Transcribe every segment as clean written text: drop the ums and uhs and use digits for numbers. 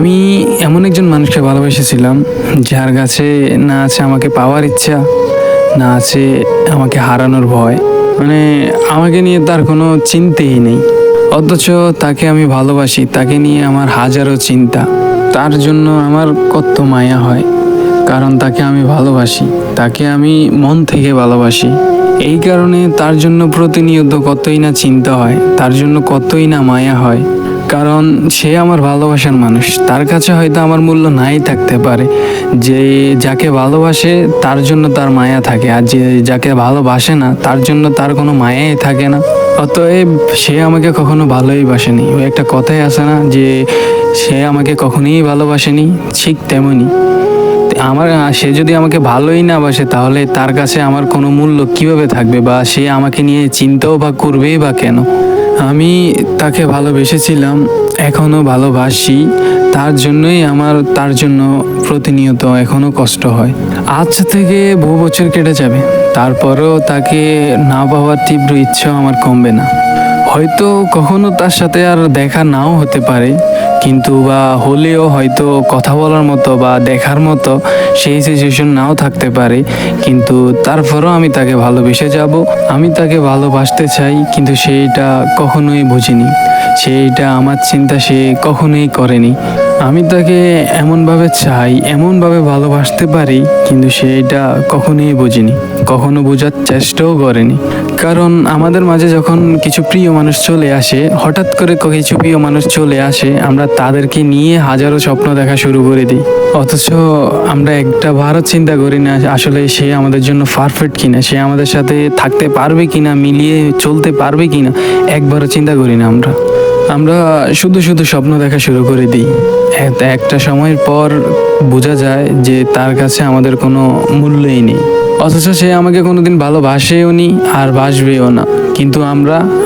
আমি এমন একজন মানুষকে ভালোবেসেছিলাম যার কাছে না আছে আমাকে পাওয়ার ইচ্ছা, না আছে আমাকে হারানোর ভয়। মানে আমাকে নিয়ে তার কোনো চিন্তাই নেই, অথচ তাকে আমি ভালোবাসি। তাকে নিয়ে আমার হাজারো চিন্তা। তার জন্য আমার কত মায়া হয়, কারণ তাকে আমি ভালোবাসি, তাকে আমি মন থেকে ভালোবাসি। এই কারণে তার জন্য প্রতিনিয়ত কতই না চিন্তা হয়, তার জন্য কতই না মায়া হয়। কারণ সে আমার ভালোবাসার মানুষ। তার কাছে হয়তো আমার মূল্য নাই থাকতে পারে, যে যাকে ভালোবাসে তার জন্য তার মায়া থাকে, আর যে যাকে ভালোবাসে না তার জন্য তার কোনো মায়াই থাকে না। অতএব সে আমাকে কখনো ভালোই বাসেনি। ওই একটা কথাই আছে না, যে সে আমাকে কখনোই ভালোবাসেনি, ঠিক তেমনই আমার সে যদি আমাকে ভালোই না বাসে, তাহলে তার কাছে আমার কোনো মূল্য কিভাবে থাকবে, বা সে আমাকে নিয়ে চিন্তাও বা করবেই বা কেন। আমি তাকে ভালোবেসেছিলাম, এখনও ভালোবাসি। তার জন্যই আমার তার জন্য প্রতিনিয়ত এখনও কষ্ট হয়। আজ থেকে বহু বছর কেটে যাবে, তারপরেও তাকে না পাওয়ার তীব্র ইচ্ছাও আমার কমবে না। হয়তো কখনো তার সাথে আর দেখা নাও হতে পারে, কিন্তু বা হলেও হয়তো কথা বলার মতো বা দেখার মতো সেই সিচুয়েশন নাও থাকতে পারে, কিন্তু তারপরও আমি তাকে ভালোবেসে যাব। আমি তাকে ভালোবাসতে চাই, কিন্তু সেইটা কখনোই বুঝিনি। সেইটা আমার চিন্তা সে কখনোই করেনি। আমি তাকে এমনভাবে চাই, এমনভাবে ভালোবাসতে পারি, কিন্তু সেইটা কখনোই বুঝিনি, কখনো বোঝার চেষ্টাও করেনি। কারণ আমাদের মাঝে যখন কিছু প্রিয় মানুষ চলে আসে, হঠাৎ করে কিছু প্রিয় মানুষ চলে আসে, আমরা তাদেরকে নিয়ে হাজারো স্বপ্ন দেখা শুরু করে দিই। অথচ আমরা একটা বারও চিন্তা করি না আসলে সে আমাদের জন্য পারফেক্ট কিনা, সে আমাদের সাথে থাকতে পারবে কিনা, মিলিয়ে চলতে পারবে কিনা, একবারও চিন্তা করি না। আমরা শুধু শুধু স্বপ্ন দেখা শুরু করে দিই। একটা সময়ের পর বোঝা যায় যে তার কাছে আমাদের কোনো মূল্যই নেই, অথচ সে আমাকে কোনোদিন ভালোবাসেও নি আর বাসবেও না। কিন্তু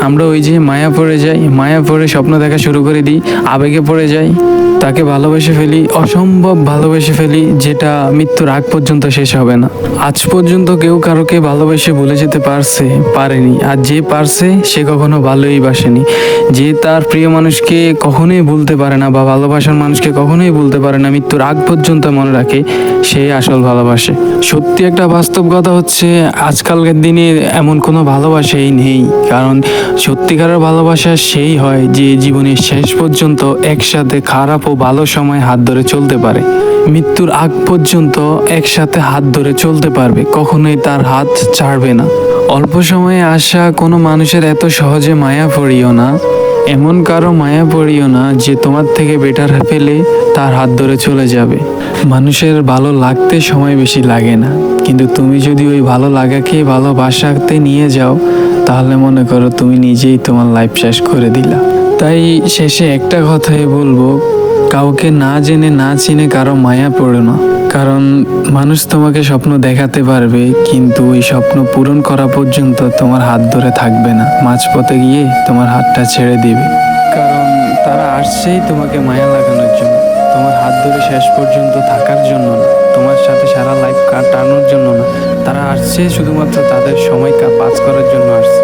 আমরা ওই যে মায়া পড়ে যাই, মায়া পড়ে স্বপ্ন দেখা শুরু করে দিই, আবেগে পড়ে যাই, তাকে ভালোবেসে ফেলি, অসম্ভব ভালোবেসে ফেলি, যেটা মৃত্যুর আগ পর্যন্ত শেষ হবে না। আজ পর্যন্ত কেউ কারোকে ভালোবেসে ভুলে যেতে পারেনি, আর যে পারছে সে কখনো ভালোই বাসেনি। যে তার প্রিয় মানুষকে কখনোই ভুলতে পারে না, বা ভালোবাসার মানুষকে কখনোই ভুলতে পারে না, মৃত্যুর আগ পর্যন্ত মনে রাখে, সে আসল ভালোবাসে। সত্যি একটা বাস্তব কথা হচ্ছে, আজকালকার দিনে এমন কোনো ভালোবাসাই নেই। কারণ সত্যিকারের ভালোবাসা সেই হয় যে জীবনের শেষ পর্যন্ত একসাথে খারাপ ও ভালো সময় হাত ধরে চলতে পারে, মৃত্যুর আগ পর্যন্ত একসাথে হাত ধরে চলতে পারবে, কখনোই তার হাত ছাড়বে না। অল্প সময়ে আসা কোনো মানুষের এত সহজে মায়া পড়িও না, এমন কারো মায়া পড়িও না যে তোমার থেকে বেটার পেলে তার হাত ধরে চলে যাবে। মানুষের ভালো লাগতে সময় বেশি লাগে না, কিন্তু তুমি যদি ওই ভালো লাগাকে ভালোবাসাতে নিয়ে যাও, তাহলে মনে করো তুমি নিজেই তোমার লাইফ শেষ করে দিলা। তাই শেষে একটা কথাই বলবো, কাউকে না জেনে না চিনে কারো মায়া পড়ো না। কারণ মানুষ তোমাকে স্বপ্ন দেখাতে পারবে, কিন্তু ওই স্বপ্ন পূরণ করা পর্যন্ত তোমার হাত ধরে থাকবে না, মাঝপথে গিয়ে তোমার হাতটা ছেড়ে দিবে। কারণ তারা আসছেই তোমাকে মায়া লাগানোর জন্য, তোমার হাত ধরে শেষ পর্যন্ত থাকার জন্য না, তোমার সাথে সারা লাইফ কাটানোর জন্য না। তারা আসছে শুধুমাত্র তাদের সময় পাস করার জন্য আসছে।